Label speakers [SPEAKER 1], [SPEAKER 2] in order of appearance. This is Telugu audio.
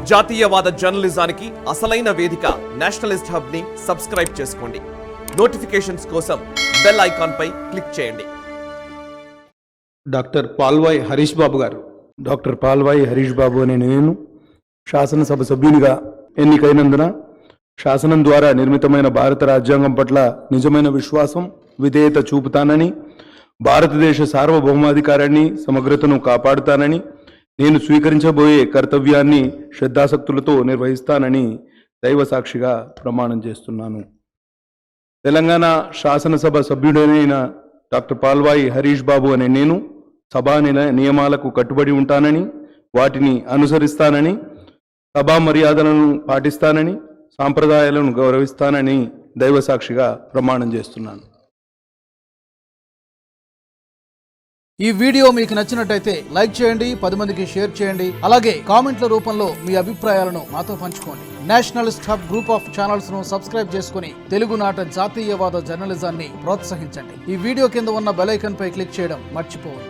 [SPEAKER 1] జాతీయవాద జర్నలిజానికి అసలైన వేదిక నేషనలిస్ట్ హబ్ ని సబ్స్క్రైబ్ చేసుకోండి. నోటిఫికేషన్స్ కోసం బెల్ ఐకాన్ పై క్లిక్ చేయండి.
[SPEAKER 2] డాక్టర్ పాల్వాయి హరీష్ బాబు గారు. డాక్టర్ పాల్వాయి హరీష్ బాబు అనే నేను శాసనసభ సభ్యునిగా ఎన్నికైనందున శాసనం ద్వారా నిర్మితమైన భారత రాజ్యాంగం పట్ల నిజమైన విశ్వాసం, విధేయత చూపుతానని, భారతదేశ సార్వభౌమాధికారాన్ని, సమగ్రతను కాపాడుతానని, నేను స్వీకరించబోయే కర్తవ్యాన్ని శ్రద్ధాసక్తులతో నిర్వహిస్తానని దైవ సాక్షిగా ప్రమాణం చేస్తున్నాను. తెలంగాణ శాసనసభ సభ్యుడైన డాక్టర్ పాల్వాయి హరీష్ బాబు అనే నేను సభా నియమాలకు కట్టుబడి ఉంటానని, వాటిని అనుసరిస్తానని, సభా మర్యాదలను పాటిస్తానని, సాంప్రదాయాలను గౌరవిస్తానని దైవ సాక్షిగా ప్రమాణం చేస్తున్నాను.
[SPEAKER 3] ఈ వీడియో మీకు నచ్చినట్టయితే లైక్ చేయండి, 10 మందికి షేర్ చేయండి. అలాగే కామెంట్ల రూపంలో మీ అభిప్రాయాలను మాతో పంచుకోండి. Nationalist hub group of channels ను సబ్స్క్రైబ్ చేసుకుని తెలుగునాట జాతీయవాద జర్నలిజాన్ని ప్రోత్సహించండి. ఈ వీడియో కింద ఉన్న బెల్ ఐకాన్ పై క్లిక్ చేయడం మర్చిపోవద్దు.